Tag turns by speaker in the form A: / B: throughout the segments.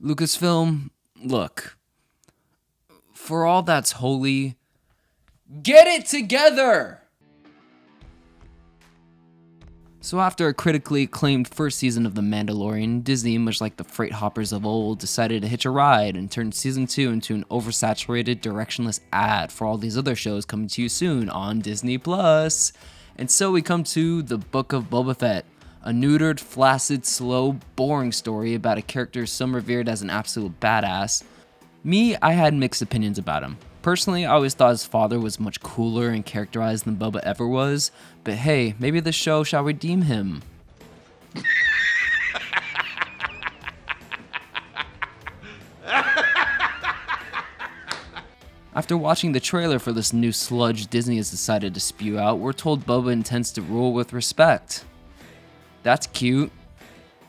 A: Lucasfilm, look, for all that's holy, get it together! So after a critically acclaimed first season of The Mandalorian, Disney, much like the freight hoppers of old, decided to hitch a ride and turn season 2 into an oversaturated, directionless ad for all these other shows coming to you soon on Disney+. And so we come to The Book of Boba Fett, a neutered, flaccid, slow, boring story about a character some revered as an absolute badass. Me, I had mixed opinions about him. Personally, I always thought his father was much cooler and characterized than Boba ever was, but hey, maybe this show shall redeem him. After watching the trailer for this new sludge Disney has decided to spew out, we're told Boba intends to rule with respect. That's cute.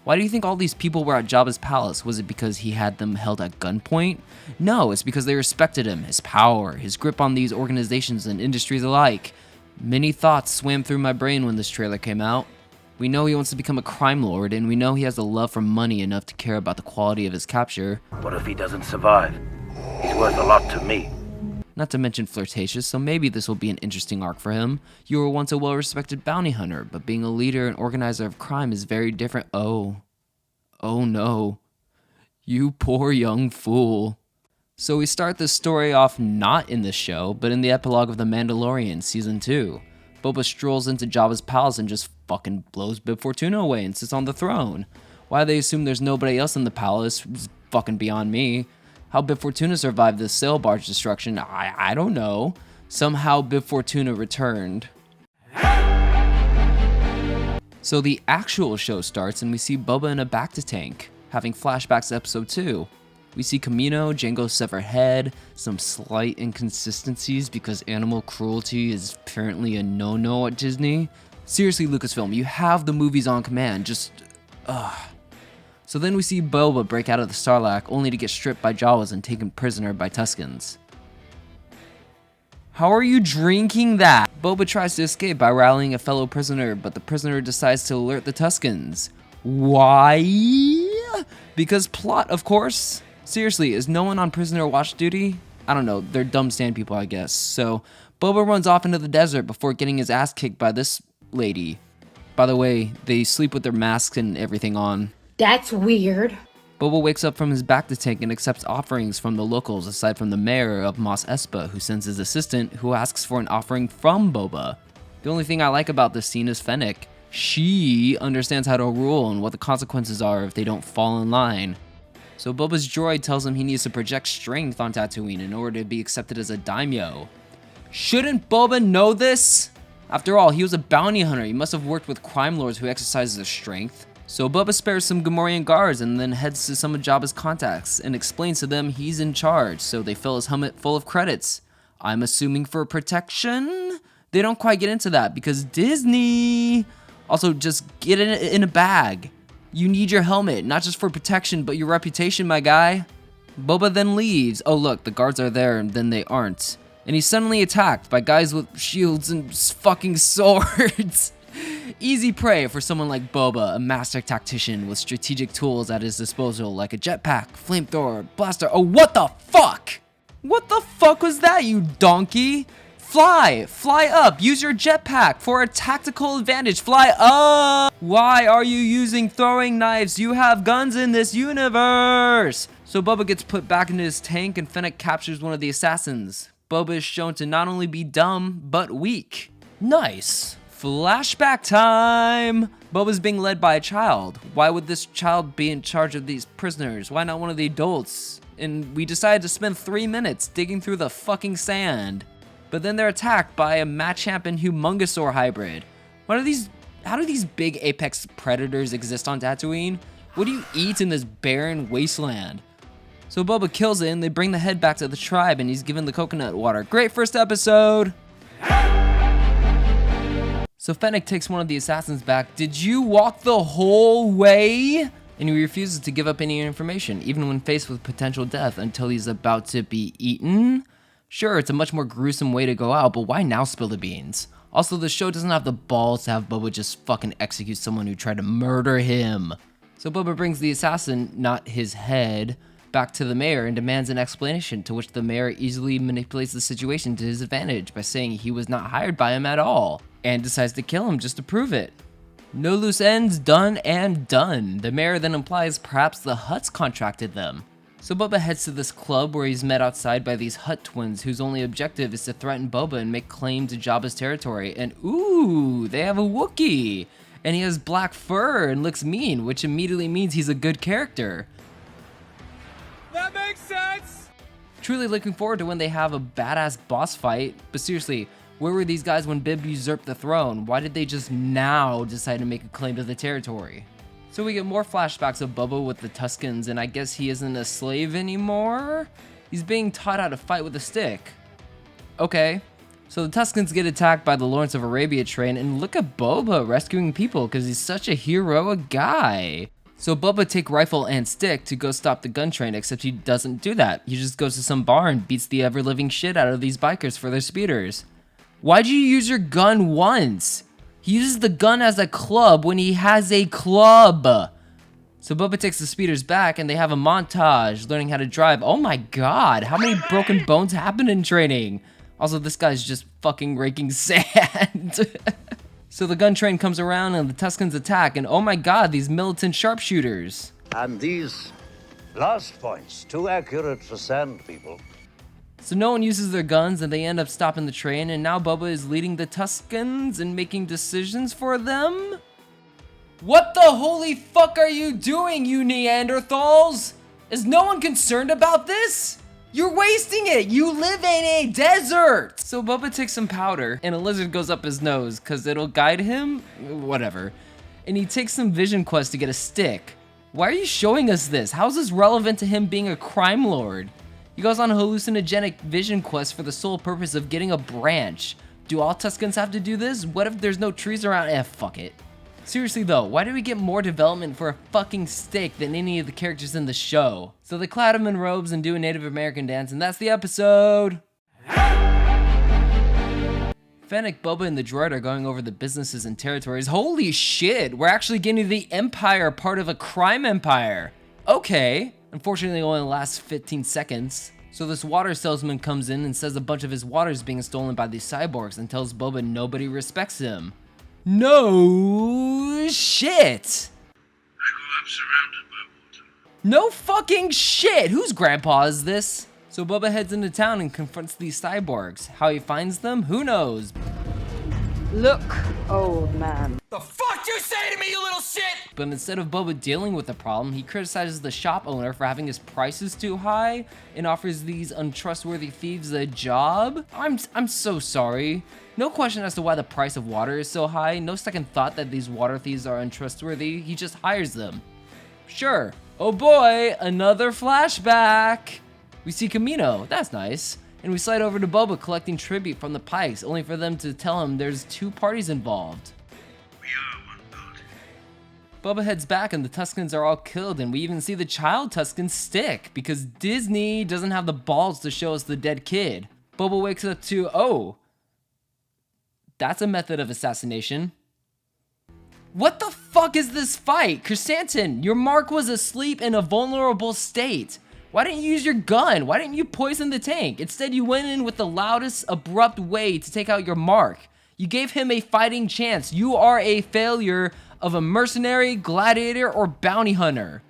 A: Why do you think all these people were at Jabba's palace? Was it because he had them held at gunpoint? No, it's because they respected him, his power, his grip on these organizations and industries alike. Many thoughts swam through my brain when this trailer came out. We know he wants to become a crime lord, and we know he has a love for money enough to care about the quality of his capture.
B: What if he doesn't survive? He's worth a lot to me.
A: Not to mention flirtatious, so maybe this will be an interesting arc for him. You were once a well-respected bounty hunter, but being a leader and organizer of crime is very different. Oh no. You poor young fool. So we start this story off not in this show, but in the epilogue of The Mandalorian, Season 2. Boba strolls into Jabba's palace and just fucking blows Bib Fortuna away and sits on the throne. Why they assume there's nobody else in the palace is fucking beyond me. How Bib Fortuna survived this sail barge destruction, I don't know. Somehow Bib Fortuna returned. So the actual show starts and we see Boba in a Bacta tank, having flashbacks to episode 2. We see Kamino, Jango's severed head, some slight inconsistencies because animal cruelty is apparently a no-no at Disney. Seriously, Lucasfilm, you have the movies on command, So then we see Boba break out of the Sarlacc only to get stripped by Jawas and taken prisoner by Tuskens. How are you drinking that? Boba tries to escape by rallying a fellow prisoner, but the prisoner decides to alert the Tuskens. Why? Because plot, of course. Seriously, is no one on prisoner watch duty? I don't know, they're dumb sand people, I guess. So, Boba runs off into the desert before getting his ass kicked by this lady. By the way, they sleep with their masks and everything on.
C: That's weird.
A: Boba wakes up from his Bacta tank and accepts offerings from the locals aside from the mayor of Mos Espa, who sends his assistant, who asks for an offering from Boba. The only thing I like about this scene is Fennec. She understands how to rule and what the consequences are if they don't fall in line. So Boba's droid tells him he needs to project strength on Tatooine in order to be accepted as a daimyo. Shouldn't Boba know this? After all, he was a bounty hunter. He must have worked with crime lords who exercise their strength. So Boba spares some Gamorrean guards and then heads to some of Jabba's contacts and explains to them he's in charge, so they fill his helmet full of credits. I'm assuming for protection? They don't quite get into that because Disney. Also, just get it in a bag. You need your helmet, not just for protection, but your reputation, my guy. Boba then leaves. Oh look, the guards are there and then they aren't. And he's suddenly attacked by guys with shields and fucking swords. Easy prey for someone like Boba, a master tactician with strategic tools at his disposal like a jetpack, flamethrower, blaster. Oh, what the fuck? What the fuck was that, you donkey? Fly up, use your jetpack for a tactical advantage, fly up! Why are you using throwing knives? You have guns in this universe! So Boba gets put back into his tank and Fennec captures one of the assassins. Boba is shown to not only be dumb, but weak. Nice. Flashback time! Boba's being led by a child. Why would this child be in charge of these prisoners? Why not one of the adults? And we decided to spend 3 minutes digging through the fucking sand. But then they're attacked by a Machamp and Humongosaur hybrid. How do these big apex predators exist on Tatooine? What do you eat in this barren wasteland? So Boba kills it and they bring the head back to the tribe and he's given the coconut water. Great first episode! So Fennec takes one of the assassins back. Did you walk the whole way? And he refuses to give up any information, even when faced with potential death, until he's about to be eaten? Sure, it's a much more gruesome way to go out, but why now spill the beans? Also, the show doesn't have the balls to have Boba just fucking execute someone who tried to murder him. So Boba brings the assassin, not his head, back to the mayor and demands an explanation, to which the mayor easily manipulates the situation to his advantage by saying he was not hired by him at all, and decides to kill him just to prove it. No loose ends, done and done. The mayor then implies perhaps the Hutts contracted them. So Boba heads to this club where he's met outside by these Hutt twins whose only objective is to threaten Boba and make claim to Jabba's territory. And ooh, they have a Wookiee! And he has black fur and looks mean, which immediately means he's a good character.
C: That makes sense!
A: Truly looking forward to when they have a badass boss fight, but seriously, where were these guys when Bib usurped the throne? Why did they just now decide to make a claim to the territory? So we get more flashbacks of Boba with the Tuskens, and I guess he isn't a slave anymore? He's being taught how to fight with a stick. Okay, so the Tuskens get attacked by the Lawrence of Arabia train, and look at Boba rescuing people because he's such a heroic guy. So Boba take rifle and stick to go stop the gun train, except he doesn't do that. He just goes to some bar and beats the ever-living shit out of these bikers for their speeders. Why'd you use your gun once? He uses the gun as a club when he has a club. So Boba takes the speeders back and they have a montage learning how to drive. Oh my god, how many broken bones happen in training? Also, this guy's just fucking raking sand. So the gun train comes around and the Tuskens attack, and oh my god, these militant sharpshooters.
D: And these last points, too accurate for sand people.
A: So no one uses their guns and they end up stopping the train, and now Boba is leading the Tuskens and making decisions for them? What the holy fuck are you doing, you Neanderthals? Is no one concerned about this? You're wasting it! You live in a desert! So Boba takes some powder and a lizard goes up his nose cause it'll guide him? Whatever. And he takes some vision quest to get a stick. Why are you showing us this? How is this relevant to him being a crime lord? He goes on a hallucinogenic vision quest for the sole purpose of getting a branch. Do all Tuskens have to do this? What if there's no trees around? Fuck it. Seriously though, why do we get more development for a fucking stick than any of the characters in the show? So they clad him in robes and do a Native American dance, and that's the episode! Fennec, Boba, and the droid are going over the businesses and territories. Holy shit, we're actually getting the Empire part of a crime empire. Okay. Unfortunately, it only lasts 15 seconds. So this water salesman comes in and says a bunch of his water is being stolen by these cyborgs and tells Boba nobody respects him. No shit!
B: I grew up surrounded by water.
A: No fucking shit! Whose grandpa is this? So Boba heads into town and confronts these cyborgs. How he finds them? Who knows?
E: Look, old man.
C: The fuck you say to me, you little shit?
A: But instead of Boba dealing with the problem, he criticizes the shop owner for having his prices too high and offers these untrustworthy thieves a job. I'm so sorry. No question as to why the price of water is so high. No second thought that these water thieves are untrustworthy. He just hires them. Sure. Oh boy, another flashback. We see Camino. That's nice. And we slide over to Boba collecting tribute from the Pikes, only for them to tell him there's two parties involved.
B: We are one party.
A: Boba heads back and the Tuskens are all killed, and we even see the child Tusken stick, because Disney doesn't have the balls to show us the dead kid. Boba wakes up to, oh, that's a method of assassination. What the fuck is this fight? Chrysanthemum, your mark was asleep in a vulnerable state. Why didn't you use your gun? Why didn't you poison the tank? Instead, you went in with the loudest, abrupt way to take out your mark. You gave him a fighting chance. You are a failure of a mercenary, gladiator, or bounty hunter.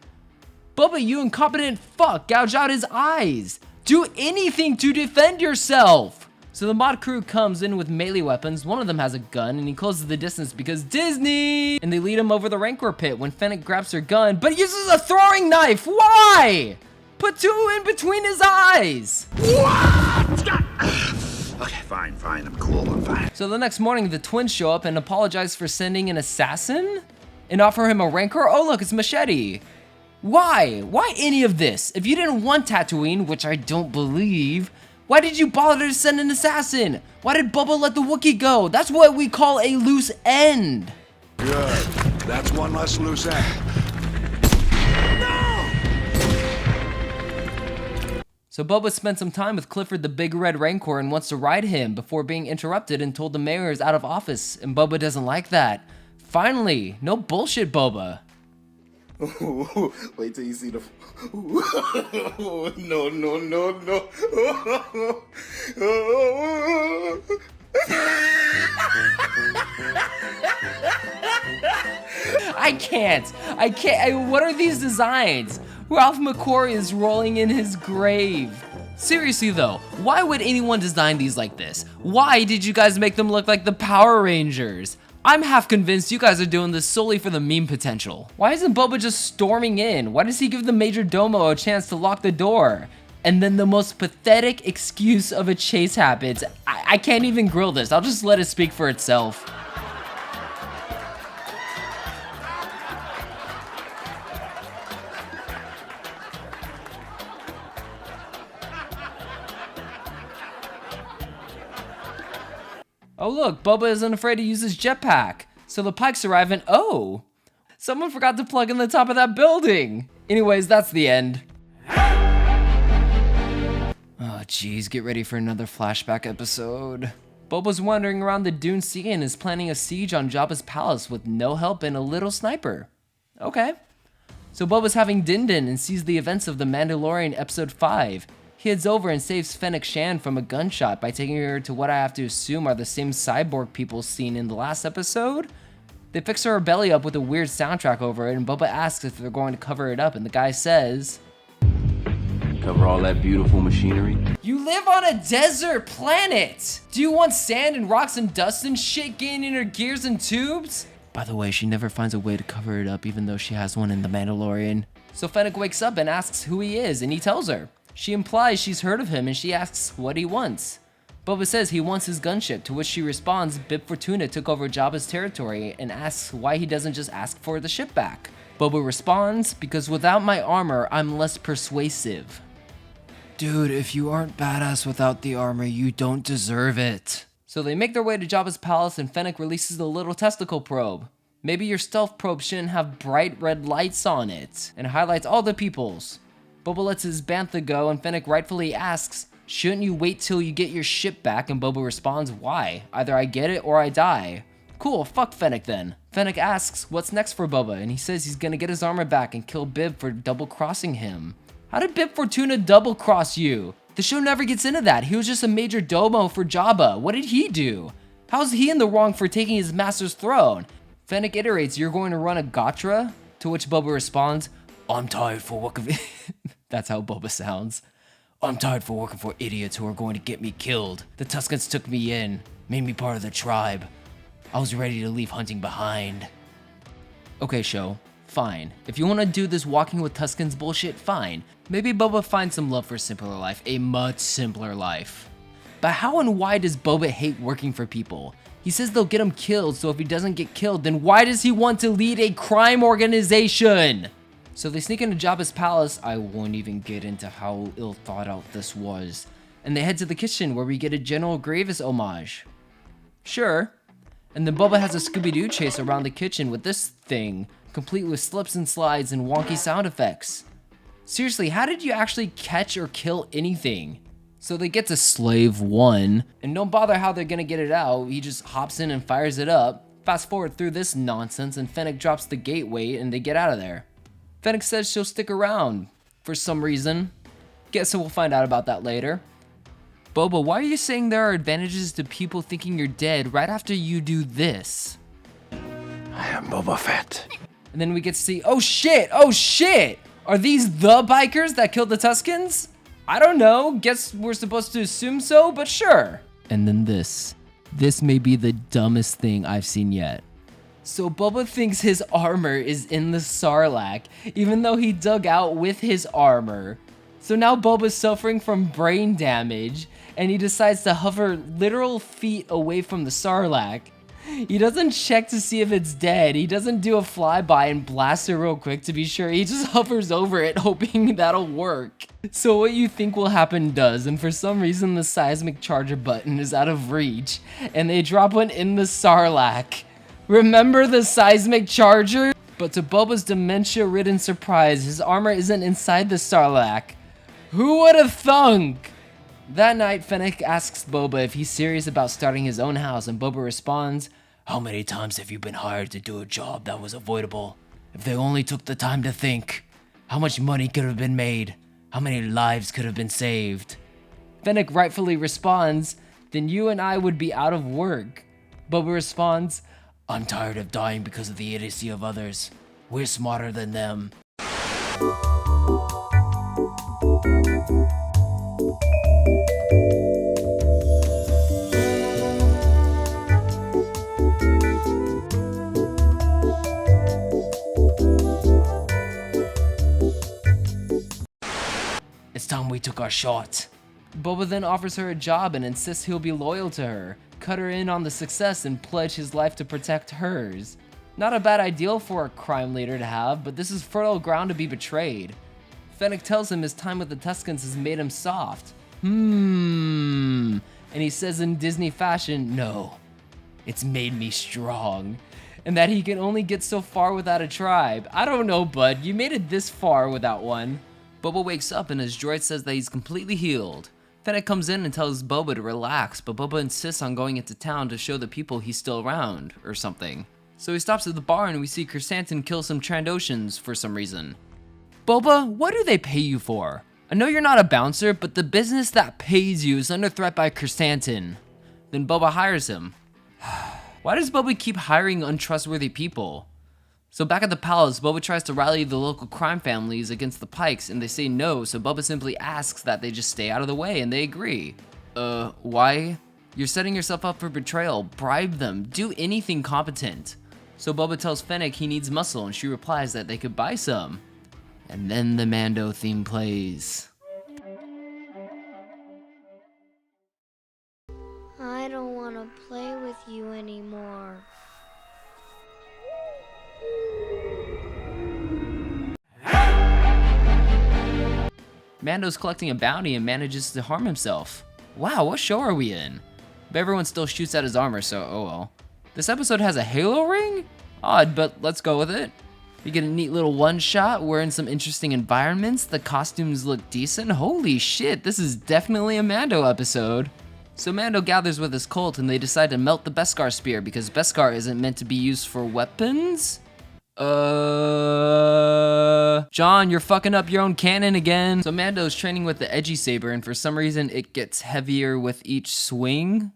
A: Boba, you incompetent fuck, gouge out his eyes. Do anything to defend yourself. So the mod crew comes in with melee weapons. One of them has a gun and he closes the distance because Disney! And they lead him over the Rancor pit when Fennec grabs her gun, but he uses a throwing knife. Why? Put two in between his eyes!
B: Okay, fine, I'm cool, I'm fine.
A: So the next morning, the twins show up and apologize for sending an assassin? And offer him a Rancor? Oh look, it's Machete. Why? Why any of this? If you didn't want Tatooine, which I don't believe, why did you bother to send an assassin? Why did Boba let the Wookiee go? That's what we call a loose end.
F: Good. That's one less loose end.
A: So Boba spent some time with Clifford the Big Red Rancor and wants to ride him before being interrupted and told the mayor is out of office, and Boba doesn't like that. Finally, no bullshit, Boba.
G: Wait till you see the. No, no, no, no.
A: I can't. What are these designs? Ralph McQuarrie is rolling in his grave. Seriously though, why would anyone design these like this? Why did you guys make them look like the Power Rangers? I'm half convinced you guys are doing this solely for the meme potential. Why isn't Boba just storming in? Why does he give the Major Domo a chance to lock the door? And then the most pathetic excuse of a chase happens. I can't even grill this. I'll just let it speak for itself. Oh look, Boba isn't afraid to use his jetpack. So the Pikes arrive and oh! Someone forgot to plug in the top of that building! Anyways, that's the end. Oh jeez, get ready for another flashback episode. Boba's wandering around the Dune Sea and is planning a siege on Jabba's palace with no help and a little sniper. Okay. So Boba's having Din-Din and sees the events of The Mandalorian Episode 5. He heads over and saves Fennec Shand from a gunshot by taking her to what I have to assume are the same cyborg people seen in the last episode. They fix her belly up with a weird soundtrack over it, and Boba asks if they're going to cover it up, and the guy says,
H: "Cover all that beautiful machinery?"
A: You live on a desert planet! Do you want sand and rocks and dust and shit getting in her gears and tubes? By the way, she never finds a way to cover it up even though she has one in The Mandalorian. So Fennec wakes up and asks who he is, and he tells her. She implies she's heard of him and she asks what he wants. Boba says he wants his gunship, to which she responds Bib Fortuna took over Jabba's territory and asks why he doesn't just ask for the ship back. Boba responds, because without my armor, I'm less persuasive. Dude, if you aren't badass without the armor, you don't deserve it. So they make their way to Jabba's palace and Fennec releases the little testicle probe. Maybe your stealth probe shouldn't have bright red lights on it, and highlights all the peoples. Boba lets his bantha go and Fennec rightfully asks, shouldn't you wait till you get your ship back? And Boba responds, why? Either I get it or I die. Cool, fuck Fennec then. Fennec asks, what's next for Boba? And he says he's gonna get his armor back and kill Bib for double-crossing him. How did Bib Fortuna double-cross you? The show never gets into that. He was just a major domo for Jabba. What did he do? How's he in the wrong for taking his master's throne? Fennec iterates, you're going to run a Gatra? To which Boba responds, I'm tired for working. That's how Boba sounds. I'm tired for working for idiots who are going to get me killed. The Tuskens took me in, made me part of the tribe. I was ready to leave hunting behind. Okay, show. Fine. If you want to do this walking with Tuskens bullshit, fine. Maybe Boba finds some love for a simpler life, a much simpler life. But how and why does Boba hate working for people? He says they'll get him killed, so if he doesn't get killed, then why does he want to lead a crime organization? So they sneak into Jabba's palace. I won't even get into how ill thought out this was. And they head to the kitchen where we get a General Grievous homage. Sure. And then Boba has a Scooby-Doo chase around the kitchen with this thing, complete with slips and slides and wonky sound effects. Seriously, how did you actually catch or kill anything? So they get to Slave 1, and don't bother how they're gonna get it out, he just hops in and fires it up. Fast forward through this nonsense and Fennec drops the gateway and they get out of there. Fennec says she'll stick around, for some reason. Guess we'll find out about that later. Boba, why are you saying there are advantages to people thinking you're dead right after you do this?
B: I am Boba Fett.
A: And then we get to see, oh shit! Are these the bikers that killed the Tuskens? I don't know, guess we're supposed to assume so, but sure. And then this. This may be the dumbest thing I've seen yet. So Boba thinks his armor is in the Sarlacc, even though he dug out with his armor. So now Boba's suffering from brain damage, and he decides to hover literal feet away from the Sarlacc. He doesn't check to see if it's dead. He doesn't do a flyby and blast it real quick to be sure. He just hovers over it, hoping that'll work. So what you think will happen does, and for some reason the seismic charger button is out of reach, and they drop one in the Sarlacc. Remember the seismic charger? But to Boba's dementia-ridden surprise, his armor isn't inside the Sarlacc. Who would have thunk? That night, Fennec asks Boba if he's serious about starting his own house, and Boba responds, how many times have you been hired to do a job that was avoidable? If they only took the time to think, how much money could have been made? How many lives could have been saved? Fennec rightfully responds, then you and I would be out of work. Boba responds, I'm tired of dying because of the idiocy of others. We're smarter than them. It's time we took our shot. Boba then offers her a job and insists he'll be loyal to her, cut her in on the success and pledge his life to protect hers. Not a bad ideal for a crime leader to have, but this is fertile ground to be betrayed. Fennec tells him his time with the Tuscans has made him soft. And he says in Disney fashion, no, it's made me strong. And that he can only get so far without a tribe. I don't know, bud, you made it this far without one. Boba wakes up and his droid says that he's completely healed. Fennec comes in and tells Boba to relax, but Boba insists on going into town to show the people he's still around, or something. So he stops at the bar and we see Chrysanthemum kill some Trandoshans for some reason. Boba, what do they pay you for? I know you're not a bouncer, but the business that pays you is under threat by Chrysanthemum. Then Boba hires him. Why does Boba keep hiring untrustworthy people? So back at the palace, Boba tries to rally the local crime families against the Pikes and they say no, so Boba simply asks that they just stay out of the way and they agree. Why? You're setting yourself up for betrayal. Bribe them. Do anything competent. So Boba tells Fennec he needs muscle and she replies that they could buy some. And then the Mando theme plays.
G: I don't want to play with you anymore.
A: Mando's collecting a bounty and manages to harm himself. Wow, what show are we in? But everyone still shoots at his armor, so oh well. This episode has a halo ring? Odd, but let's go with it. We get a neat little one shot. We're in some interesting environments. The costumes look decent. Holy shit, this is definitely a Mando episode. So Mando gathers with his cult and they decide to melt the Beskar spear because Beskar isn't meant to be used for weapons? John, you're fucking up your own cannon again. So Mando's training with the edgy saber and for some reason it gets heavier with each swing.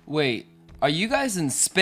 A: Wait, are you guys in space?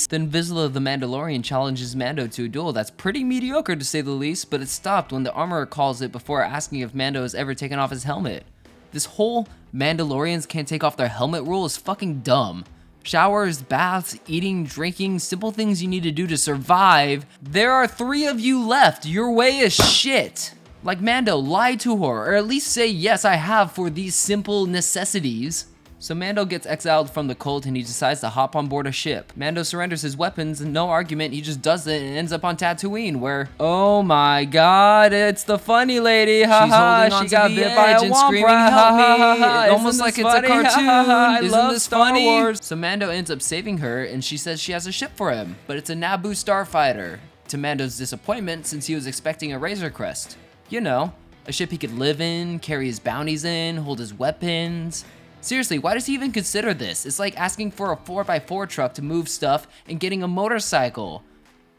A: Then Vizsla the Mandalorian challenges Mando to a duel that's pretty mediocre to say the least, but it's stopped when the armorer calls it before asking if Mando has ever taken off his helmet. This whole Mandalorians can't take off their helmet rule is fucking dumb. Showers, baths, eating, drinking, simple things you need to do to survive. There are 3 of you left. Your way is shit. Like Mando, lie to her, or at least say yes I have for these simple necessities. So Mando gets exiled from the cult and he decides to hop on board a ship. Mando surrenders his weapons and no argument, he just does it and ends up on Tatooine where, oh my god, it's the funny lady, haha, she got bit by a womp screaming, help me, almost like it's a cartoon, isn't this funny? So Mando ends up saving her and she says she has a ship for him, but it's a Naboo starfighter. To Mando's disappointment since he was expecting a Razor Crest. You know, a ship he could live in, carry his bounties in, hold his weapons. Seriously, why does he even consider this? It's like asking for a 4x4 truck to move stuff and getting a motorcycle.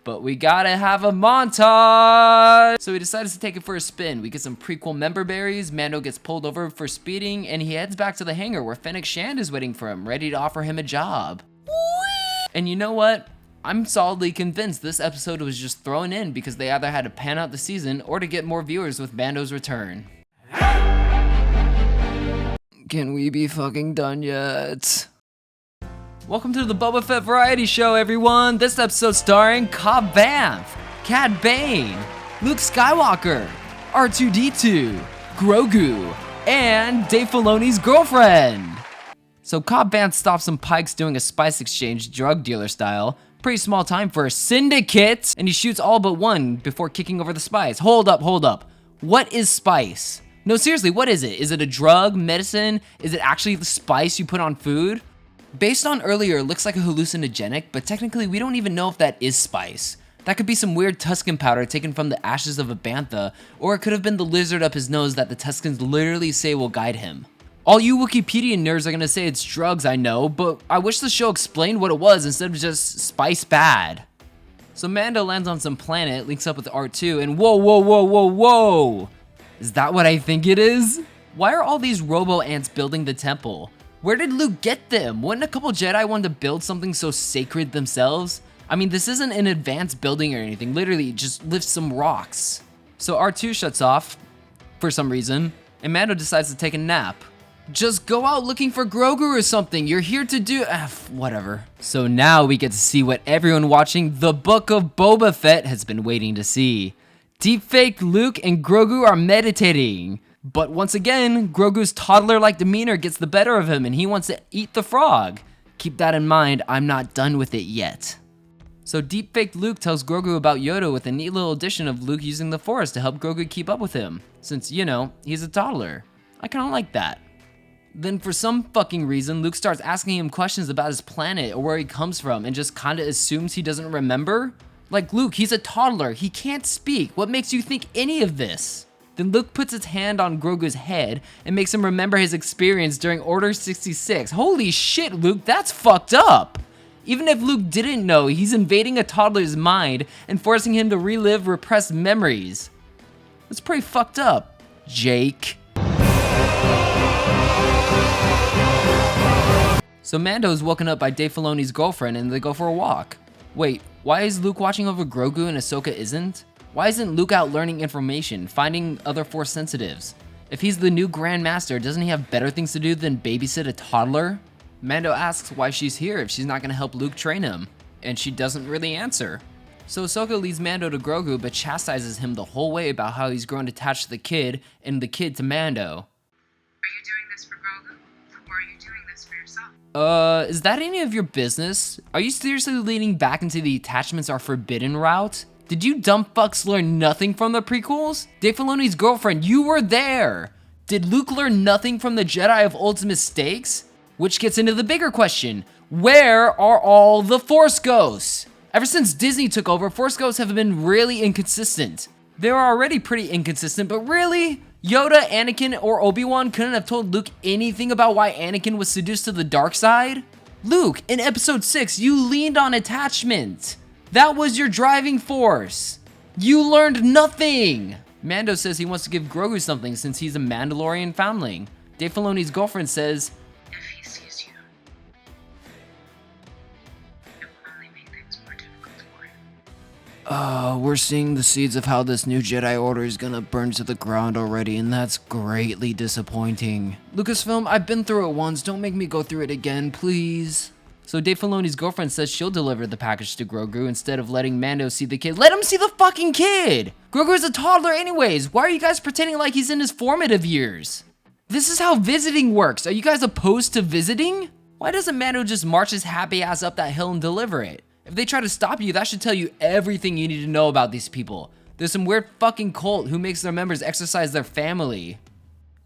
A: But we gotta have a montage! So he decides to take it for a spin. We get some prequel member berries, Mando gets pulled over for speeding, and he heads back to the hangar where Fennec Shand is waiting for him, ready to offer him a job. And you know what? I'm solidly convinced this episode was just thrown in because they either had to pan out the season or to get more viewers with Mando's return. Can we be fucking done yet? Welcome to the Boba Fett Variety Show, everyone! This episode starring Cobb Vanth, Cad Bane, Luke Skywalker, R2-D2, Grogu, and Dave Filoni's girlfriend! So Cobb Vanth stops some Pikes doing a spice exchange drug dealer style. Pretty small time for a syndicate! And he shoots all but one before kicking over the spice. Hold up. What is spice? No, seriously, what is it? Is it a drug, medicine? Is it actually the spice you put on food? Based on earlier, it looks like a hallucinogenic, but technically we don't even know if that is spice. That could be some weird Tuscan powder taken from the ashes of a bantha, or it could have been the lizard up his nose that the Tuscans literally say will guide him. All you Wikipedia nerds are gonna say it's drugs, I know, but I wish the show explained what it was instead of just spice bad. So Mando lands on some planet, links up with R2, and whoa. Is that what I think it is? Why are all these robo-ants building the temple? Where did Luke get them? Wouldn't a couple Jedi want to build something so sacred themselves? I mean, this isn't an advanced building or anything, literally just lift some rocks. So R2 shuts off, for some reason, and Mando decides to take a nap. Just go out looking for Grogu or something, you're here to do, whatever. So now we get to see what everyone watching The Book of Boba Fett has been waiting to see. Deepfake Luke and Grogu are meditating. But once again, Grogu's toddler-like demeanor gets the better of him and he wants to eat the frog. Keep that in mind, I'm not done with it yet. So deepfake Luke tells Grogu about Yoda with a neat little addition of Luke using the Force to help Grogu keep up with him. Since, you know, he's a toddler. I kinda like that. Then for some fucking reason, Luke starts asking him questions about his planet or where he comes from and just kinda assumes he doesn't remember. Like, Luke, he's a toddler, he can't speak, what makes you think any of this? Then Luke puts his hand on Grogu's head and makes him remember his experience during Order 66. Holy shit, Luke, that's fucked up! Even if Luke didn't know, he's invading a toddler's mind and forcing him to relive repressed memories. That's pretty fucked up, Jake. So Mando is woken up by Dave Filoni's girlfriend and they go for a walk. Wait, why is Luke watching over Grogu and Ahsoka isn't? Why isn't Luke out learning information, finding other Force sensitives? If he's the new Grand Master, doesn't he have better things to do than babysit a toddler? Mando asks why she's here if she's not gonna help Luke train him, and she doesn't really answer. So Ahsoka leads Mando to Grogu but chastises him the whole way about how he's grown attached to the kid and the kid to Mando.
E: Are you doing this for Grogu? Or are you doing this for yourself?
A: Is that any of your business? Are you seriously leaning back into the attachments are forbidden route? Did you dumb fucks learn nothing from the prequels? Dave Filoni's girlfriend, you were there! Did Luke learn nothing from the Jedi of Old's mistakes? Which gets into the bigger question, where are all the Force Ghosts? Ever since Disney took over, Force Ghosts have been really inconsistent. They were already pretty inconsistent, but really? Yoda, Anakin, or Obi-Wan couldn't have told Luke anything about why Anakin was seduced to the dark side? Luke, in episode 6, you leaned on attachment. That was your driving force. You learned nothing. Mando says he wants to give Grogu something since he's a Mandalorian foundling. Dave Filoni's girlfriend says,
E: If he sees you, it will only make things more difficult for him.
A: We're seeing the seeds of how this new Jedi Order is gonna burn to the ground already, and that's greatly disappointing. Lucasfilm, I've been through it once, don't make me go through it again, please. So Dave Filoni's girlfriend says she'll deliver the package to Grogu instead of letting Mando see the kid. Let him see the fucking kid! Grogu is a toddler anyways, why are you guys pretending like he's in his formative years? This is how visiting works, are you guys opposed to visiting? Why doesn't Mando just march his happy ass up that hill and deliver it? If they try to stop you, that should tell you everything you need to know about these people. There's some weird fucking cult who makes their members exercise their family.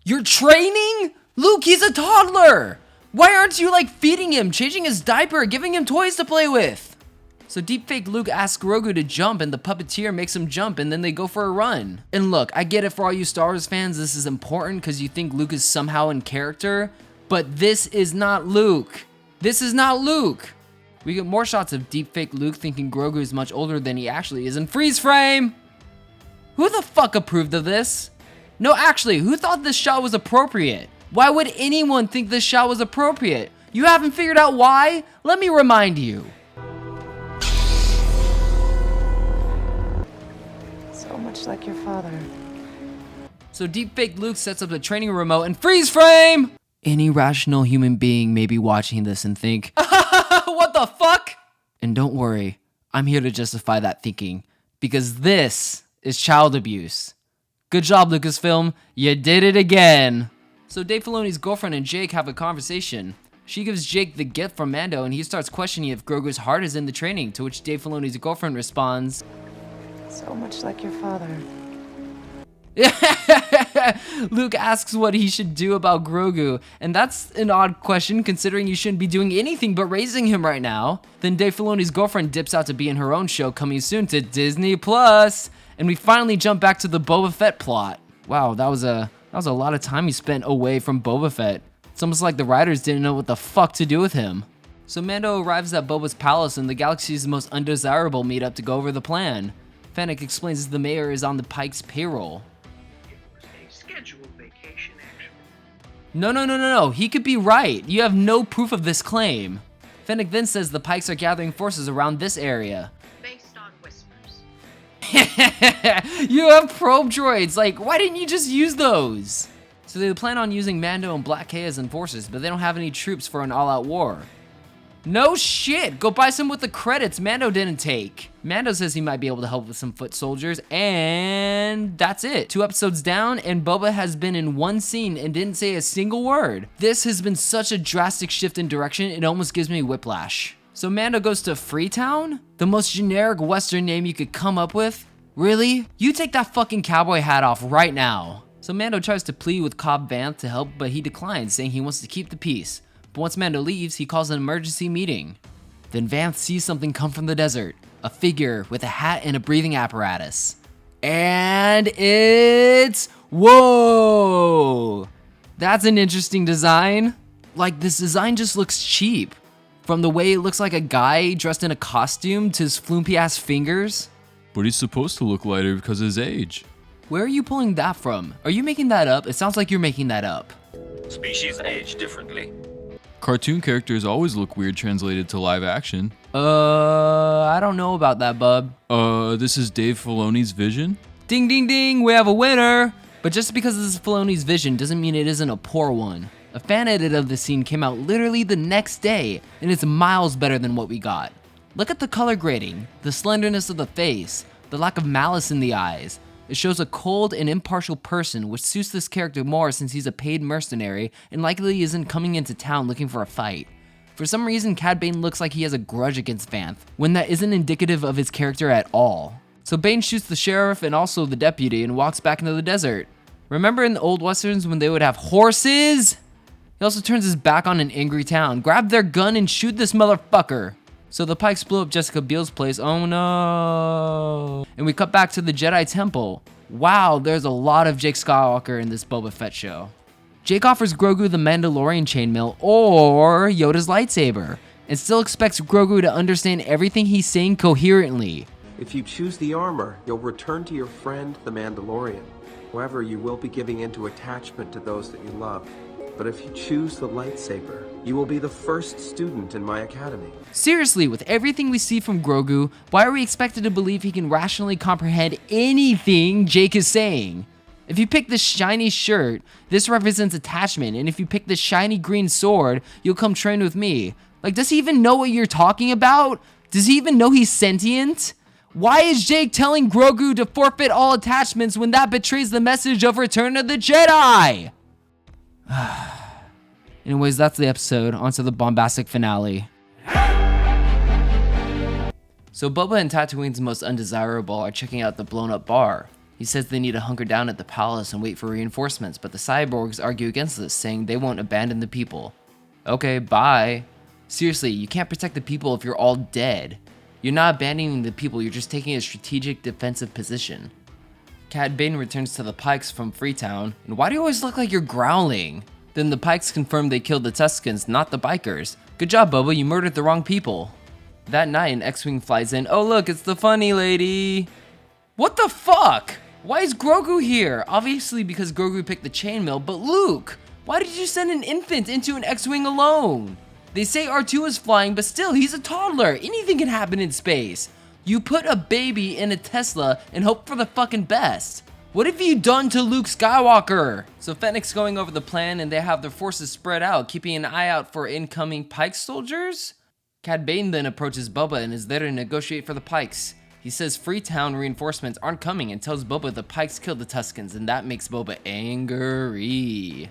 A: You're training? Luke, he's a toddler! Why aren't you like feeding him, changing his diaper, giving him toys to play with? So deepfake Luke asks Grogu to jump and the puppeteer makes him jump and then they go for a run. And look, I get it for all you Star Wars fans, this is important because you think Luke is somehow in character, but this is not Luke. This is not Luke. We get more shots of deepfake Luke thinking Grogu is much older than he actually is in freeze frame. Who the fuck approved of this? No, actually, who thought this shot was appropriate? Why would anyone think this shot was appropriate? You haven't figured out why? Let me remind you.
E: So much like your father.
A: So deepfake Luke sets up the training remote and freeze frame! Any rational human being may be watching this and think, what the fuck? And don't worry, I'm here to justify that thinking, because this is child abuse. Good job, Lucasfilm, you did it again. So Dave Filoni's girlfriend and Jake have a conversation. She gives Jake the gift from Mando and he starts questioning if Grogu's heart is in the training, to which Dave Filoni's girlfriend responds,
E: So much like your father.
A: Luke asks what he should do about Grogu, and that's an odd question considering you shouldn't be doing anything but raising him right now. Then Dave Filoni's girlfriend dips out to be in her own show coming soon to Disney Plus, and we finally jump back to the Boba Fett plot. Wow, that was a lot of time he spent away from Boba Fett. It's almost like the writers didn't know what the fuck to do with him. So Mando arrives at Boba's palace and the galaxy's most undesirable meetup to go over the plan. Fennec explains the mayor is on the Pike's payroll.
I: It was a scheduled vacation, actually.
A: No, he could be right. You have no proof of this claim. Fennec then says the Pikes are gathering forces around this area.
E: Based on whispers.
A: You have probe droids, like, why didn't you just use those? So they plan on using Mando and Black K as enforcers, but they don't have any troops for an all-out war. No shit, go buy some with the credits Mando didn't take. Mando says he might be able to help with some foot soldiers, and that's it. 2 episodes down, and Boba has been in one scene and didn't say a single word. This has been such a drastic shift in direction, it almost gives me whiplash. So Mando goes to Freetown? The most generic Western name you could come up with? Really? You take that fucking cowboy hat off right now. So Mando tries to plead with Cobb Vanth to help, but he declines, saying he wants to keep the peace. But once Mando leaves, he calls an emergency meeting. Then Vanth sees something come from the desert, a figure with a hat and a breathing apparatus. And it's... whoa! That's an interesting design. Like, this design just looks cheap. From the way it looks like a guy dressed in a costume to his flumpy ass fingers.
J: But he's supposed to look lighter because of his age.
A: Where are you pulling that from? Are you making that up? It sounds like you're making that up.
B: Species age differently.
J: Cartoon characters always look weird translated to live action.
A: I don't know about that, bub.
J: This is Dave Filoni's vision?
A: Ding, ding, ding, we have a winner! But just because this is Filoni's vision doesn't mean it isn't a poor one. A fan edit of the scene came out literally the next day, and it's miles better than what we got. Look at the color grading, the slenderness of the face, the lack of malice in the eyes. It shows a cold and impartial person, which suits this character more since he's a paid mercenary and likely isn't coming into town looking for a fight. For some reason, Cad Bane looks like he has a grudge against Vanth, when that isn't indicative of his character at all. So Bane shoots the sheriff and also the deputy and walks back into the desert. Remember in the old westerns when they would have horses? He also turns his back on an angry town. Grab their gun and shoot this motherfucker. So the Pikes blow up Jessica Biel's place. Oh no. And we cut back to the Jedi Temple. Wow, there's a lot of Jake Skywalker in this Boba Fett show. Jake offers Grogu the Mandalorian chainmail or Yoda's lightsaber, and still expects Grogu to understand everything he's saying coherently.
K: If you choose the armor, you'll return to your friend, the Mandalorian. However, you will be giving into attachment to those that you love. But if you choose the lightsaber, you will be the first student in my academy.
A: Seriously, with everything we see from Grogu, why are we expected to believe he can rationally comprehend anything Jake is saying? If you pick this shiny shirt, this represents attachment, and if you pick this shiny green sword, you'll come train with me. Like, does he even know what you're talking about? Does he even know he's sentient? Why is Jake telling Grogu to forfeit all attachments when that betrays the message of Return of the Jedi? Anyways, that's the episode. On to the bombastic finale. So Boba and Tatooine's most undesirable are checking out the blown up bar. He says they need to hunker down at the palace and wait for reinforcements, but the cyborgs argue against this, saying they won't abandon the people. Okay, bye. Seriously, you can't protect the people if you're all dead. You're not abandoning the people, you're just taking a strategic defensive position. Cad Bane returns to the Pikes from Freetown, and why do you always look like you're growling? Then the Pikes confirm they killed the Tuscans, not the bikers. Good job, Boba, you murdered the wrong people. That night, an X-Wing flies in. Oh look, it's the funny lady. What the fuck? Why is Grogu here? Obviously because Grogu picked the chainmail, but Luke, why did you send an infant into an X-Wing alone? They say R2 is flying, but still, he's a toddler. Anything can happen in space. You put a baby in a Tesla and hope for the fucking best. What have you done to Luke Skywalker? So Fennec's going over the plan and they have their forces spread out, keeping an eye out for incoming Pike soldiers? Cad Bane then approaches Boba and is there to negotiate for the Pikes. He says Freetown reinforcements aren't coming and tells Boba the Pikes killed the Tuscans, and that makes Boba angry.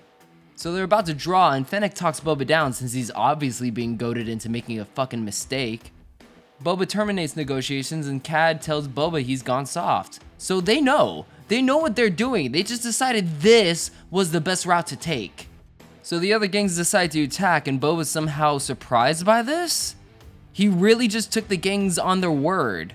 A: So they're about to draw and Fennec talks Boba down since he's obviously being goaded into making a fucking mistake. Boba terminates negotiations and Cad tells Boba he's gone soft. So they know what they're doing. They just decided this was the best route to take. So the other gangs decide to attack and Boba's somehow surprised by this? He really just took the gangs on their word.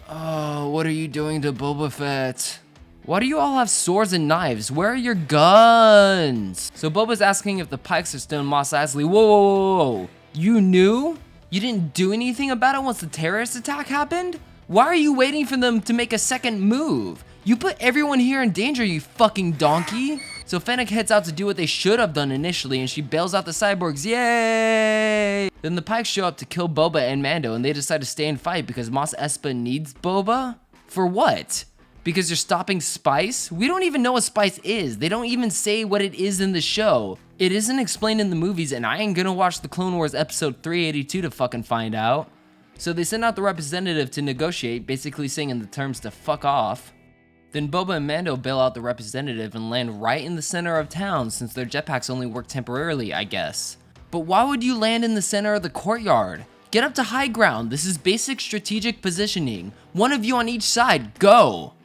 A: Oh, what are you doing to Boba Fett? Why do you all have swords and knives? Where are your guns? So Boba's asking if the Pikes are still in Mos Eisley. Whoa, whoa, whoa, whoa. You knew? You didn't do anything about it once the terrorist attack happened? Why are you waiting for them to make a second move? You put everyone here in danger, you fucking donkey. So Fennec heads out to do what they should have done initially, and she bails out the cyborgs. Yay! Then the Pikes show up to kill Boba and Mando, and they decide to stay and fight because Mos Espa needs Boba? For what? Because you're stopping Spice? We don't even know what Spice is. They don't even say what it is in the show. It isn't explained in the movies, and I ain't gonna watch the Clone Wars episode 382 to fucking find out. So they send out the representative to negotiate, basically saying in the terms to fuck off. Then Boba and Mando bail out the representative and land right in the center of town since their jetpacks only work temporarily, I guess. But why would you land in the center of the courtyard? Get up to high ground. This is basic strategic positioning. One of you on each side, go!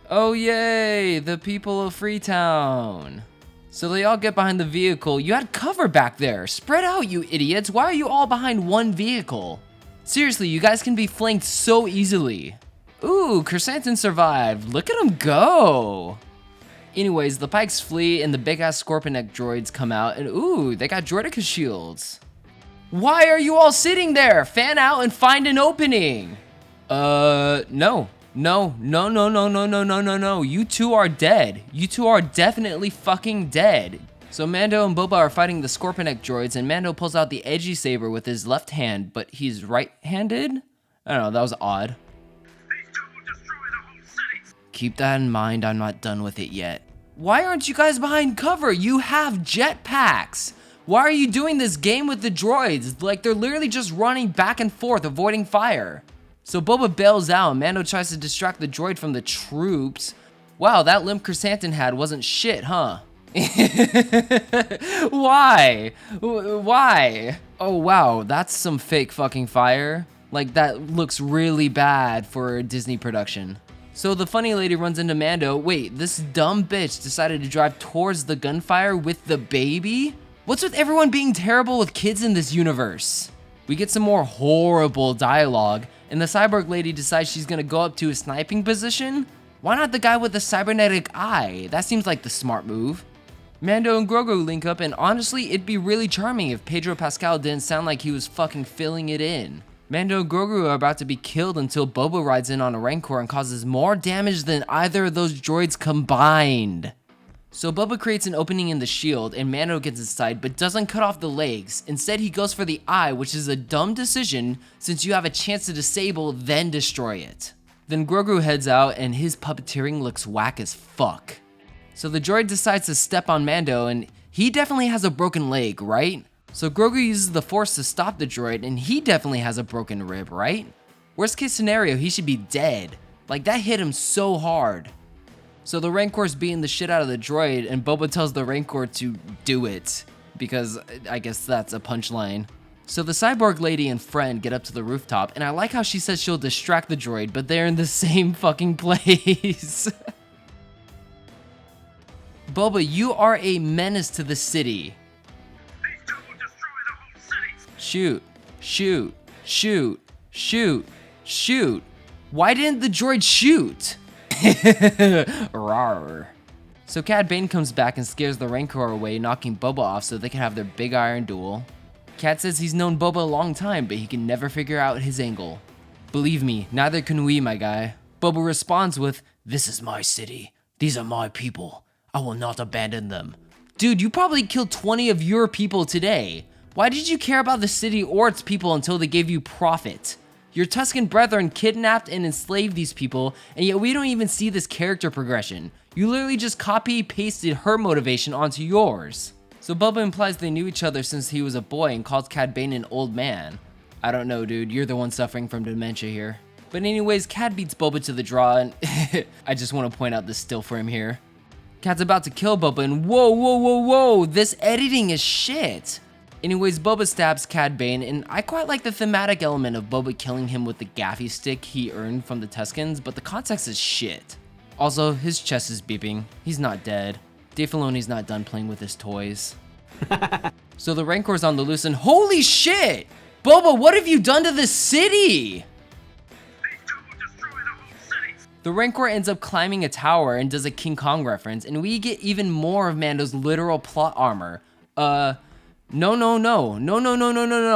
A: Oh yay, the people of Freetown. So they all get behind the vehicle. You had cover back there. Spread out, you idiots. Why are you all behind one vehicle? Seriously, you guys can be flanked so easily. Ooh, Chrysanthemum survived. Look at him go. Anyways, the Pikes flee and the big ass Scorpion Neck droids come out and ooh, they got Droideka shields. Why are you all sitting there? Fan out and find an opening. No. You two are dead. You two are definitely fucking dead. So Mando and Boba are fighting the Scorpion Neck droids, and Mando pulls out the edgy saber with his left hand, but he's right-handed? I don't know, that was odd.
I: These two will destroy the whole city.
A: Keep that in mind, I'm not done with it yet. Why aren't you guys behind cover? You have jetpacks. Why are you doing this game with the droids? Like, they're literally just running back and forth, avoiding fire. So Boba bails out, and Mando tries to distract the droid from the troops. Wow, that limp Chrysanthemum had wasn't shit, huh? Why? Why? Oh wow, that's some fake fucking fire. Like, that looks really bad for a Disney production. So the funny lady runs into Mando. Wait, this dumb bitch decided to drive towards the gunfire with the baby? What's with everyone being terrible with kids in this universe? We get some more horrible dialogue, and the cyborg lady decides she's gonna go up to a sniping position? Why not the guy with the cybernetic eye? That seems like the smart move. Mando and Grogu link up, and honestly, it'd be really charming if Pedro Pascal didn't sound like he was fucking filling it in. Mando and Grogu are about to be killed until Boba rides in on a Rancor and causes more damage than either of those droids combined. So Boba creates an opening in the shield, and Mando gets inside but doesn't cut off the legs. Instead, he goes for the eye, which is a dumb decision since you have a chance to disable, then destroy it. Then Grogu heads out, and his puppeteering looks whack as fuck. So the droid decides to step on Mando, and he definitely has a broken leg, right? So Grogu uses the Force to stop the droid, and he definitely has a broken rib, right? Worst case scenario, he should be dead. Like, that hit him so hard. So the Rancor's beating the shit out of the droid, and Boba tells the Rancor to do it, because I guess that's a punchline. So the cyborg lady and friend get up to the rooftop, and I like how she says she'll distract the droid, but they're in the same fucking place. Boba, you are a menace to the city.
I: These two will destroy the whole city.
A: Shoot, shoot, shoot, shoot, shoot. Why didn't the droid shoot? Rawr. So Cad Bane comes back and scares the Rancor away, knocking Boba off so they can have their big iron duel. Cad says he's known Boba a long time, but he can never figure out his angle. Believe me, neither can we, my guy. Boba responds with, "This is my city. These are my people. I will not abandon them." Dude, you probably killed 20 of your people today. Why did you care about the city or its people until they gave you profit? Your Tusken brethren kidnapped and enslaved these people, and yet we don't even see this character progression. You literally just copy-pasted her motivation onto yours. So Boba implies they knew each other since he was a boy and calls Cad Bane an old man. I don't know, dude, you're the one suffering from dementia here. But anyways, Cad beats Boba to the draw, and I just want to point out this still frame here. Cad's about to kill Boba, and whoa, this editing is shit. Anyways, Boba stabs Cad Bane, and I quite like the thematic element of Boba killing him with the gaffy stick he earned from the Tuskens, but the context is shit. Also, his chest is beeping. He's not dead. Dave Filoni's not done playing with his toys. So the Rancor's on the loose, and holy shit! Boba, what have you done to this city?
I: These two will destroy
A: The Rancor ends up climbing a tower and does a King Kong reference, and we get even more of Mando's literal plot armor. No.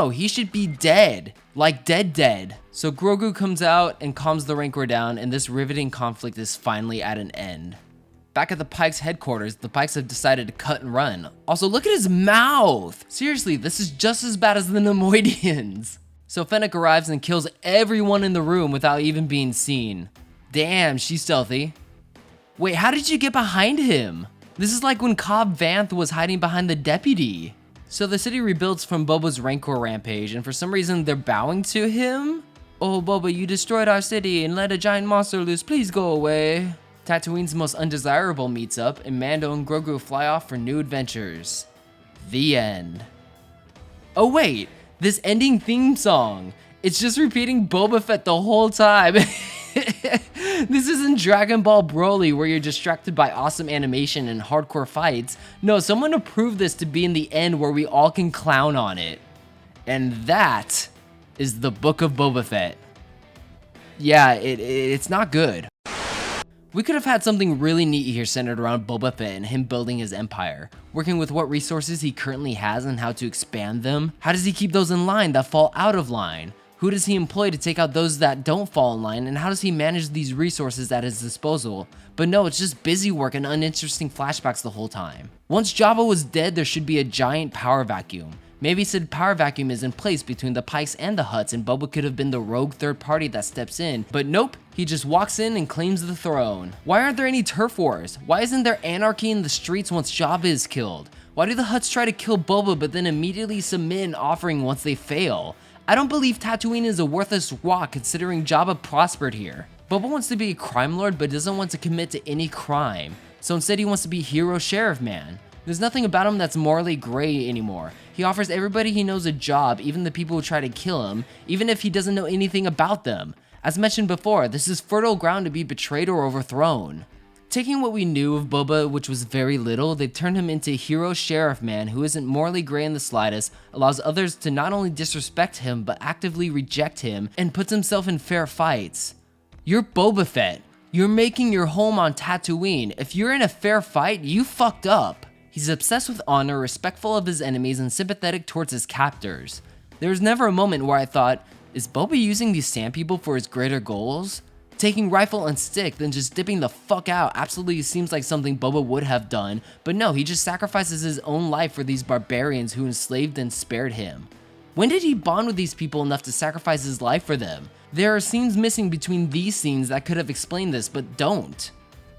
A: He should be dead. Like dead. So Grogu comes out and calms the Rancor down, and this riveting conflict is finally at an end. Back at the Pikes headquarters, the Pikes have decided to cut and run. Also, look at his mouth! Seriously, this is just as bad as the Nemoidians. So Fennec arrives and kills everyone in the room without even being seen. Damn, she's stealthy. Wait, how did you get behind him? This is like when Cobb Vanth was hiding behind the deputy. So the city rebuilds from Boba's Rancor rampage, and for some reason they're bowing to him? Oh Boba, you destroyed our city and let a giant monster loose, please go away. Tatooine's most undesirable meets up, and Mando and Grogu fly off for new adventures. The end. Oh wait, this ending theme song. It's just repeating Boba Fett the whole time. This isn't Dragon Ball Broly where you're distracted by awesome animation and hardcore fights. No, someone approved this to be in the end where we all can clown on it. And that is the Book of Boba Fett. Yeah, it's not good. We could have had something really neat here centered around Boba Fett and him building his empire, working with what resources he currently has and how to expand them. How does he keep those in line that fall out of line? Who does he employ to take out those that don't fall in line, and how does he manage these resources at his disposal? But no, it's just busy work and uninteresting flashbacks the whole time. Once Jabba was dead, there should be a giant power vacuum. Maybe said power vacuum is in place between the Pikes and the Hutts, and Boba could have been the rogue third party that steps in, but nope, he just walks in and claims the throne. Why aren't there any turf wars? Why isn't there anarchy in the streets once Jabba is killed? Why do the Hutts try to kill Boba but then immediately submit an offering once they fail? I don't believe Tatooine is a worthless rock considering Jabba prospered here. Boba wants to be a crime lord but doesn't want to commit to any crime, so instead he wants to be hero sheriff man. There's nothing about him that's morally gray anymore. He offers everybody he knows a job, even the people who try to kill him, even if he doesn't know anything about them. As mentioned before, this is fertile ground to be betrayed or overthrown. Taking what we knew of Boba, which was very little, they turned him into hero sheriff man who isn't morally gray in the slightest, allows others to not only disrespect him but actively reject him, and puts himself in fair fights. You're Boba Fett. You're making your home on Tatooine. If you're in a fair fight, you fucked up. He's obsessed with honor, respectful of his enemies, and sympathetic towards his captors. There was never a moment where I thought, is Boba using these sand people for his greater goals? Taking rifle and stick, then just dipping the fuck out absolutely seems like something Boba would have done, but no, he just sacrifices his own life for these barbarians who enslaved and spared him. When did he bond with these people enough to sacrifice his life for them? There are scenes missing between these scenes that could have explained this, but don't.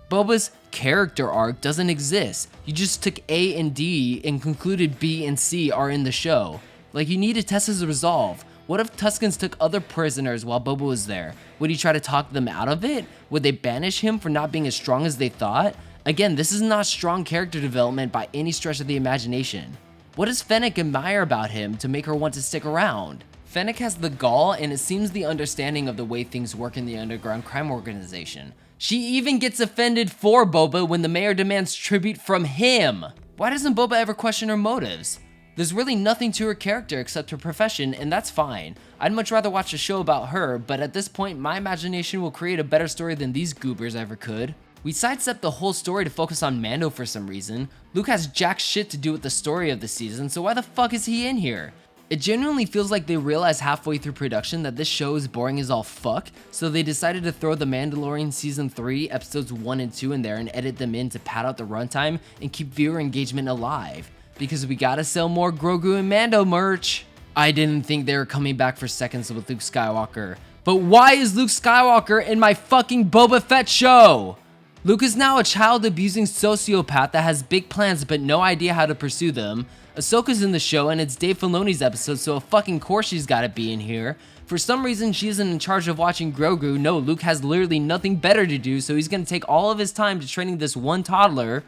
A: Boba's character arc doesn't exist. You just took A and D and concluded B and C are in the show. Like, you need to test his resolve. What if Tuskens took other prisoners while Boba was there? Would he try to talk them out of it? Would they banish him for not being as strong as they thought? Again, this is not strong character development by any stretch of the imagination. What does Fennec admire about him to make her want to stick around? Fennec has the gall, and it seems the understanding of the way things work in the underground crime organization. She even gets offended for Boba when the mayor demands tribute from him. Why doesn't Boba ever question her motives? There's really nothing to her character except her profession, and that's fine. I'd much rather watch a show about her, but at this point, my imagination will create a better story than these goobers ever could. We sidestepped the whole story to focus on Mando for some reason. Luke has jack shit to do with the story of the season, so why the fuck is he in here? It genuinely feels like they realized halfway through production that this show is boring as all fuck, so they decided to throw The Mandalorian Season 3, Episodes 1 and 2 in there and edit them in to pad out the runtime and keep viewer engagement alive. Because we gotta sell more Grogu and Mando merch. I didn't think they were coming back for seconds with Luke Skywalker. But why is Luke Skywalker in my fucking Boba Fett show? Luke is now a child-abusing sociopath that has big plans but no idea how to pursue them. Ahsoka's in the show and it's Dave Filoni's episode, so of fucking course she's gotta be in here. For some reason, she isn't in charge of watching Grogu. No, Luke has literally nothing better to do, so he's gonna take all of his time to training this one toddler.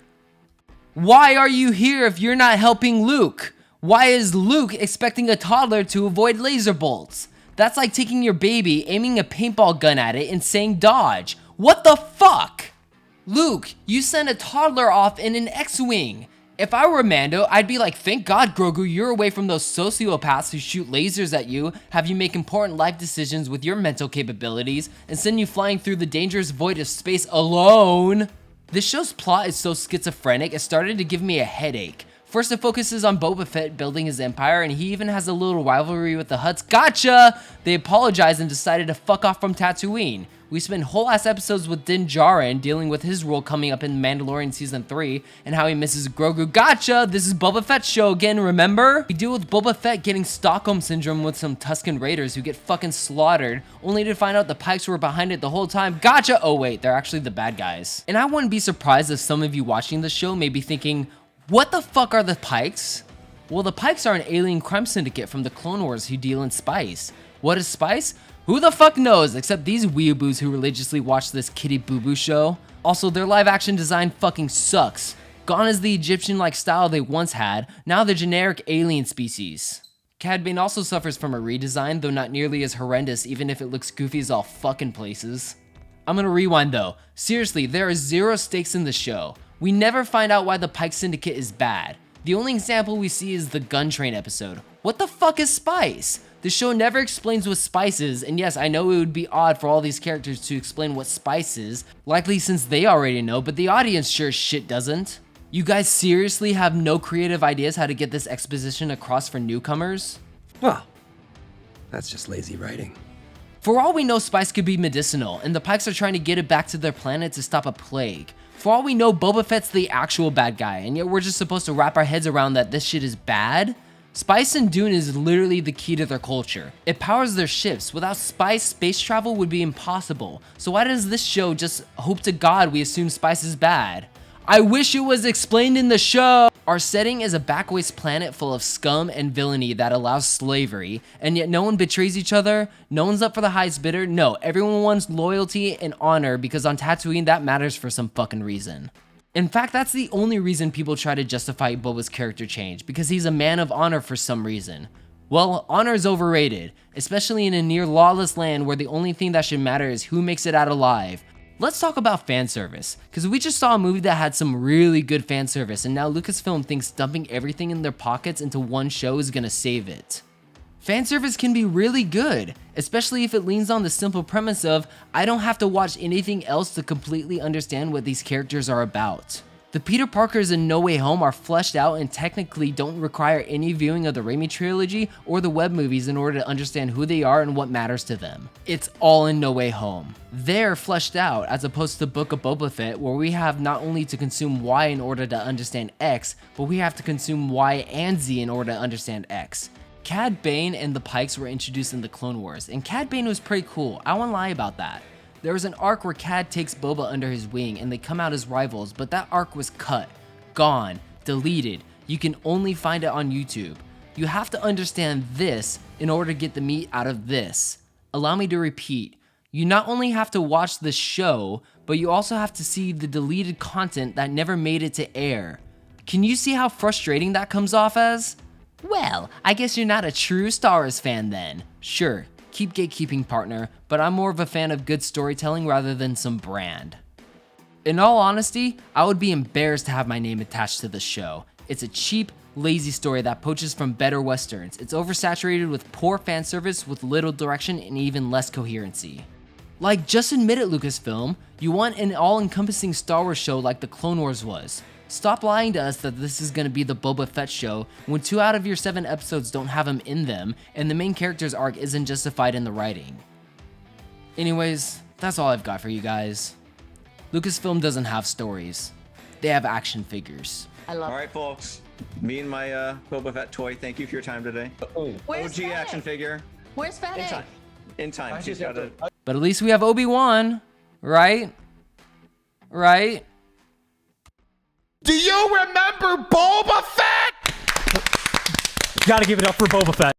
A: Why are you here if you're not helping Luke? Why is Luke expecting a toddler to avoid laser bolts? That's like taking your baby, aiming a paintball gun at it, and saying dodge. What the fuck? Luke, you sent a toddler off in an X-Wing. If I were Mando, I'd be like, thank God, Grogu, you're away from those sociopaths who shoot lasers at you, have you make important life decisions with your mental capabilities, and send you flying through the dangerous void of space alone. This show's plot is so schizophrenic, it started to give me a headache. First, it focuses on Boba Fett building his empire, and he even has a little rivalry with the Hutts. Gotcha! They apologized and decided to fuck off from Tatooine. We spend whole ass episodes with Din Djarin dealing with his role coming up in Mandalorian Season 3 and how he misses Grogu. Gotcha! This is Boba Fett's show again, remember? We deal with Boba Fett getting Stockholm Syndrome with some Tusken Raiders who get fucking slaughtered, only to find out the Pikes were behind it the whole time. Gotcha! Oh wait, they're actually the bad guys. And I wouldn't be surprised if some of you watching the show may be thinking, what the fuck are the Pikes? Well, the Pikes are an alien crime syndicate from the Clone Wars who deal in spice. What is spice? Who the fuck knows, except these weeaboos who religiously watch this kitty boo-boo show. Also, their live action design fucking sucks. Gone is the Egyptian-like style they once had, now they're generic alien species. Cad Bane also suffers from a redesign, though not nearly as horrendous even if it looks goofy as all fucking places. I'm gonna rewind though. Seriously, there are zero stakes in the show. We never find out why the Pike Syndicate is bad. The only example we see is the Gun Train episode. What the fuck is spice? The show never explains what spice is, and yes, I know it would be odd for all these characters to explain what spice is, likely since they already know, but the audience sure as shit doesn't. You guys seriously have no creative ideas how to get this exposition across for newcomers?
L: Well, that's just lazy writing.
A: For all we know, spice could be medicinal, and the Pikes are trying to get it back to their planet to stop a plague. For all we know, Boba Fett's the actual bad guy, and yet we're just supposed to wrap our heads around that this shit is bad? Spice and Dune is literally the key to their culture. It powers their ships. Without spice, space travel would be impossible. So why does this show just hope to God we assume spice is bad? I wish it was explained in the show! Our setting is a backways planet full of scum and villainy that allows slavery, and yet no one betrays each other, no one's up for the highest bidder, no, everyone wants loyalty and honor because on Tatooine that matters for some fucking reason. In fact, that's the only reason people try to justify Boba's character change, because he's a man of honor for some reason. Well, honor is overrated, especially in a near lawless land where the only thing that should matter is who makes it out alive. Let's talk about fan service, because we just saw a movie that had some really good fan service, and now Lucasfilm thinks dumping everything in their pockets into one show is gonna save it. Fan service can be really good, especially if it leans on the simple premise of, I don't have to watch anything else to completely understand what these characters are about. The Peter Parkers in No Way Home are fleshed out and technically don't require any viewing of the Raimi trilogy or the web movies in order to understand who they are and what matters to them. It's all in No Way Home. They're fleshed out as opposed to Book of Boba Fett, where we have not only to consume Y in order to understand X, but we have to consume Y and Z in order to understand X. Cad Bane and the Pikes were introduced in the Clone Wars, and Cad Bane was pretty cool, I won't lie about that. There was an arc where Cad takes Boba under his wing and they come out as rivals, but that arc was cut, gone, deleted. You can only find it on YouTube. You have to understand this in order to get the meat out of this. Allow me to repeat. You not only have to watch the show, but you also have to see the deleted content that never made it to air. Can you see how frustrating that comes off as? Well, I guess you're not a true Star Wars fan then. Sure, keep gatekeeping, partner, but I'm more of a fan of good storytelling rather than some brand. In all honesty, I would be embarrassed to have my name attached to the show. It's a cheap, lazy story that poaches from better westerns. It's oversaturated with poor fan service with little direction and even less coherency. Like, just admit it, Lucasfilm. You want an all-encompassing Star Wars show like the Clone Wars was. Stop lying to us that this is gonna be the Boba Fett show when 2 out of your 7 episodes don't have him in them and the main character's arc isn't justified in the writing. Anyways, that's all I've got for you guys. Lucasfilm doesn't have stories. They have action figures.
M: Alright folks, me and my Boba Fett toy, thank you for your time today.
N: Where's
M: OG
N: Fennec?
M: action figure.
N: Where's Fennec?
M: In time. She's got it.
A: But at least we have Obi-Wan, right? Right?
C: Do you remember Boba Fett?
O: Gotta give it up for Boba Fett.